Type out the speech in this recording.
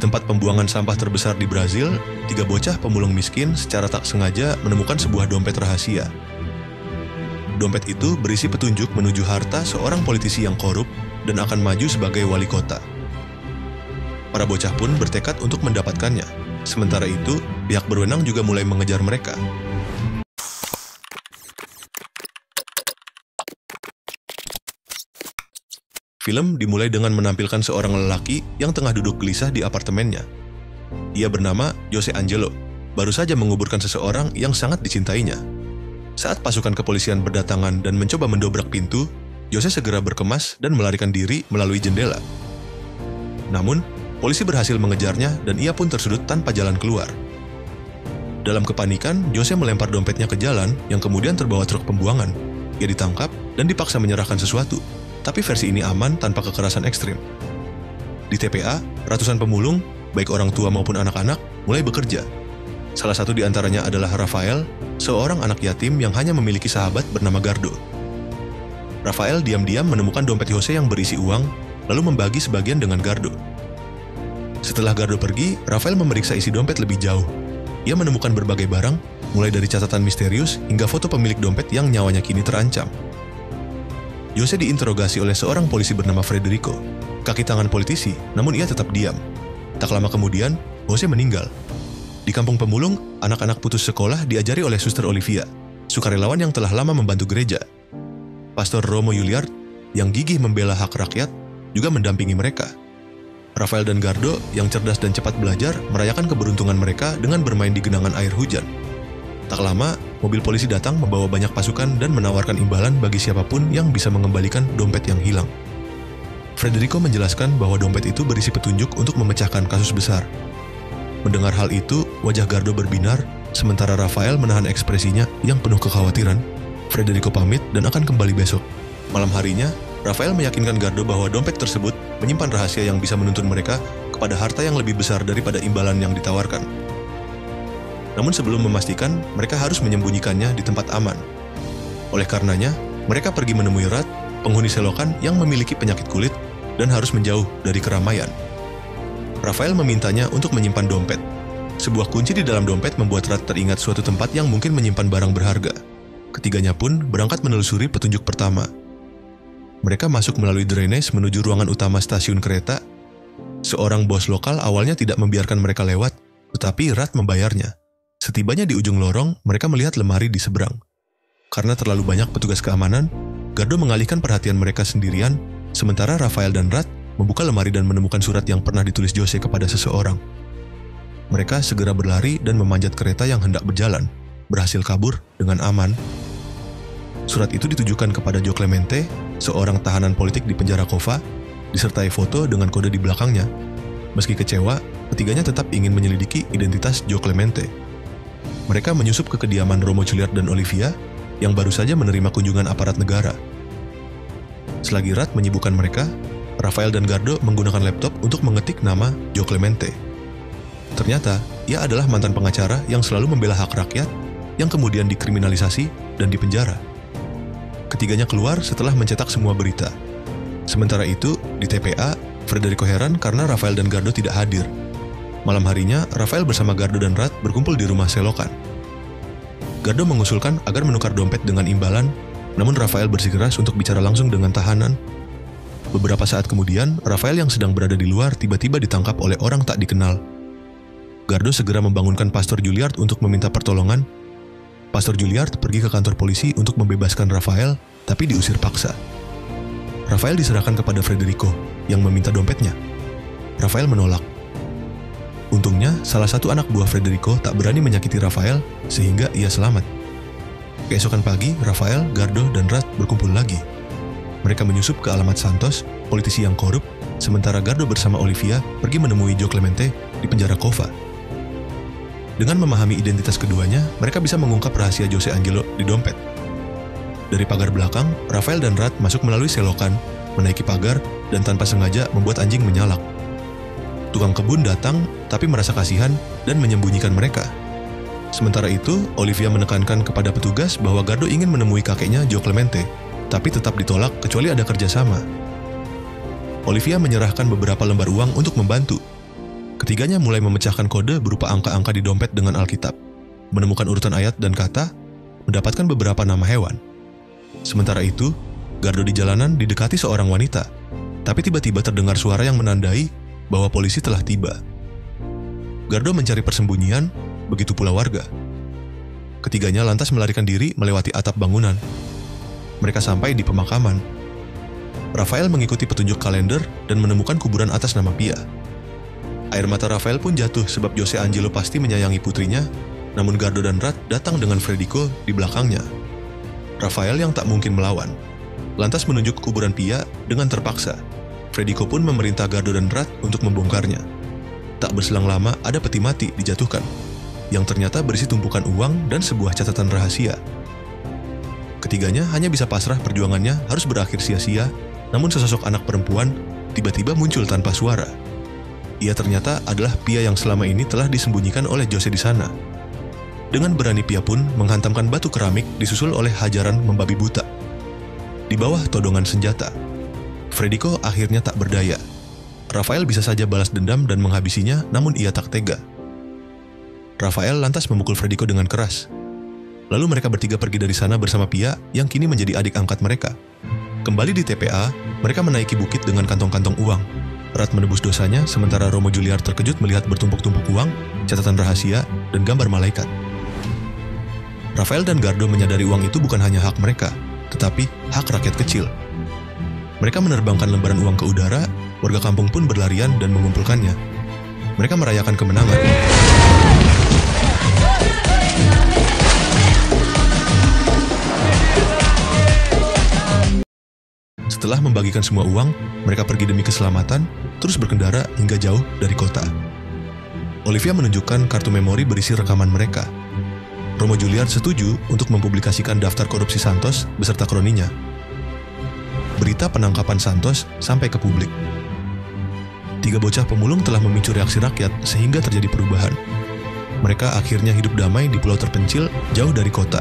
tempat pembuangan sampah terbesar di Brazil, 3 bocah pemulung miskin secara tak sengaja menemukan sebuah dompet rahasia. Dompet itu berisi petunjuk menuju harta seorang politisi yang korup dan akan maju sebagai wali kota. Para bocah pun bertekad untuk mendapatkannya. Sementara itu, pihak berwenang juga mulai mengejar mereka. Film dimulai dengan menampilkan seorang lelaki yang tengah duduk gelisah di apartemennya. Ia bernama Jose Angelo, baru saja menguburkan seseorang yang sangat dicintainya. Saat pasukan kepolisian berdatangan dan mencoba mendobrak pintu, Jose segera berkemas dan melarikan diri melalui jendela. Namun, polisi berhasil mengejarnya dan ia pun tersudut tanpa jalan keluar. Dalam kepanikan, Jose melempar dompetnya ke jalan yang kemudian terbawa truk pembuangan. Ia ditangkap dan dipaksa menyerahkan sesuatu. Tapi versi ini aman tanpa kekerasan ekstrim. Di TPA, ratusan pemulung, baik orang tua maupun anak-anak, mulai bekerja. Salah satu di antaranya adalah Rafael, seorang anak yatim yang hanya memiliki sahabat bernama Gardo. Rafael diam-diam menemukan dompet Jose yang berisi uang, lalu membagi sebagian dengan Gardo. Setelah Gardo pergi, Rafael memeriksa isi dompet lebih jauh. Ia menemukan berbagai barang, mulai dari catatan misterius hingga foto pemilik dompet yang nyawanya kini terancam. Jose diinterogasi oleh seorang polisi bernama Frederico, kaki tangan politisi, namun ia tetap diam. Tak lama kemudian, Jose meninggal. Di kampung pemulung, anak-anak putus sekolah diajari oleh Suster Olivia, sukarelawan yang telah lama membantu gereja. Pastor Romo Juliard, yang gigih membela hak rakyat, juga mendampingi mereka. Rafael dan Gardo, yang cerdas dan cepat belajar, merayakan keberuntungan mereka dengan bermain di genangan air hujan. Tak lama, mobil polisi datang membawa banyak pasukan dan menawarkan imbalan bagi siapapun yang bisa mengembalikan dompet yang hilang. Frederico menjelaskan bahwa dompet itu berisi petunjuk untuk memecahkan kasus besar. Mendengar hal itu, wajah Gardo berbinar, sementara Rafael menahan ekspresinya yang penuh kekhawatiran. Frederico pamit dan akan kembali besok. Malam harinya, Rafael meyakinkan Gardo bahwa dompet tersebut menyimpan rahasia yang bisa menuntun mereka kepada harta yang lebih besar daripada imbalan yang ditawarkan. Namun sebelum memastikan, mereka harus menyembunyikannya di tempat aman. Oleh karenanya, mereka pergi menemui Rat, penghuni selokan yang memiliki penyakit kulit dan harus menjauh dari keramaian. Rafael memintanya untuk menyimpan dompet. Sebuah kunci di dalam dompet membuat Rat teringat suatu tempat yang mungkin menyimpan barang berharga. Ketiganya pun berangkat menelusuri petunjuk pertama. Mereka masuk melalui drainase menuju ruangan utama stasiun kereta. Seorang bos lokal awalnya tidak membiarkan mereka lewat, tetapi Rat membayarnya. Setibanya di ujung lorong, mereka melihat lemari di seberang. Karena terlalu banyak petugas keamanan, Gardo mengalihkan perhatian mereka sendirian, sementara Rafael dan Rat membuka lemari dan menemukan surat yang pernah ditulis Jose kepada seseorang. Mereka segera berlari dan memanjat kereta yang hendak berjalan, berhasil kabur dengan aman. Surat itu ditujukan kepada Joe Clemente, seorang tahanan politik di penjara Kova, disertai foto dengan kode di belakangnya. Meski kecewa, ketiganya tetap ingin menyelidiki identitas Joe Clemente. Mereka menyusup ke kediaman Romo Juliard dan Olivia yang baru saja menerima kunjungan aparat negara. Selagi Rat menyibukkan mereka, Rafael dan Gardo menggunakan laptop untuk mengetik nama Joe Clemente. Ternyata, ia adalah mantan pengacara yang selalu membela hak rakyat yang kemudian dikriminalisasi dan dipenjara. Ketiganya keluar setelah mencetak semua berita. Sementara itu, di TPA, Frederico heran karena Rafael dan Gardo tidak hadir. Malam harinya, Rafael bersama Gardo dan Rat berkumpul di rumah selokan. Gardo mengusulkan agar menukar dompet dengan imbalan, namun Rafael bersikeras untuk bicara langsung dengan tahanan. Beberapa saat kemudian, Rafael yang sedang berada di luar tiba-tiba ditangkap oleh orang tak dikenal. Gardo segera membangunkan Pastor Juliard untuk meminta pertolongan. Pastor Juliard pergi ke kantor polisi untuk membebaskan Rafael, tapi diusir paksa. Rafael diserahkan kepada Frederico, yang meminta dompetnya. Rafael menolak. Untungnya, salah satu anak buah Frederico tak berani menyakiti Rafael, sehingga ia selamat. Keesokan pagi, Rafael, Gardo, dan Rat berkumpul lagi. Mereka menyusup ke alamat Santos, politisi yang korup, sementara Gardo bersama Olivia pergi menemui Joe Clemente di penjara Kova. Dengan memahami identitas keduanya, mereka bisa mengungkap rahasia Jose Angelo di dompet. Dari pagar belakang, Rafael dan Rat masuk melalui selokan, menaiki pagar, dan tanpa sengaja membuat anjing menyalak. Tukang kebun datang, tapi merasa kasihan dan menyembunyikan mereka. Sementara itu, Olivia menekankan kepada petugas bahwa Gardo ingin menemui kakeknya Joe Clemente, tapi tetap ditolak kecuali ada kerjasama. Olivia menyerahkan beberapa lembar uang untuk membantu. Ketiganya mulai memecahkan kode berupa angka-angka di dompet dengan Alkitab, menemukan urutan ayat dan kata, mendapatkan beberapa nama hewan. Sementara itu, Gardo di jalanan didekati seorang wanita, tapi tiba-tiba terdengar suara yang menandai bahwa polisi telah tiba. Gardo mencari persembunyian, begitu pula warga. Ketiganya lantas melarikan diri melewati atap bangunan. Mereka sampai di pemakaman. Rafael mengikuti petunjuk kalender dan menemukan kuburan atas nama Pia. Air mata Rafael pun jatuh sebab Jose Angelo pasti menyayangi putrinya, namun Gardo dan Rat datang dengan Frederico di belakangnya. Rafael yang tak mungkin melawan, lantas menunjuk kuburan Pia dengan terpaksa. Frederico pun memerintah Gardo dan Rat untuk membongkarnya. Tak berselang lama ada peti mati dijatuhkan, yang ternyata berisi tumpukan uang dan sebuah catatan rahasia. Ketiganya hanya bisa pasrah perjuangannya harus berakhir sia-sia, namun sesosok anak perempuan tiba-tiba muncul tanpa suara. Ia ternyata adalah Pia yang selama ini telah disembunyikan oleh Jose di sana. Dengan berani Pia pun menghantamkan batu keramik disusul oleh hajaran membabi buta. Di bawah todongan senjata, Frederico akhirnya tak berdaya. Rafael bisa saja balas dendam dan menghabisinya, namun ia tak tega. Rafael lantas memukul Frederico dengan keras. Lalu mereka bertiga pergi dari sana bersama Pia yang kini menjadi adik angkat mereka. Kembali di TPA, mereka menaiki bukit dengan kantong-kantong uang. Rat menebus dosanya, sementara Romo Juliar terkejut melihat bertumpuk-tumpuk uang, catatan rahasia, dan gambar malaikat. Rafael dan Gardo menyadari uang itu bukan hanya hak mereka, tetapi hak rakyat kecil. Mereka menerbangkan lembaran uang ke udara, warga kampung pun berlarian dan mengumpulkannya. Mereka merayakan kemenangan. Setelah membagikan semua uang, mereka pergi demi keselamatan, terus berkendara hingga jauh dari kota. Olivia menunjukkan kartu memori berisi rekaman mereka. Romo Juliar setuju untuk mempublikasikan daftar korupsi Santos beserta kroninya. Berita penangkapan Santos sampai ke publik. 3 bocah pemulung telah memicu reaksi rakyat sehingga terjadi perubahan. Mereka akhirnya hidup damai di pulau terpencil jauh dari kota.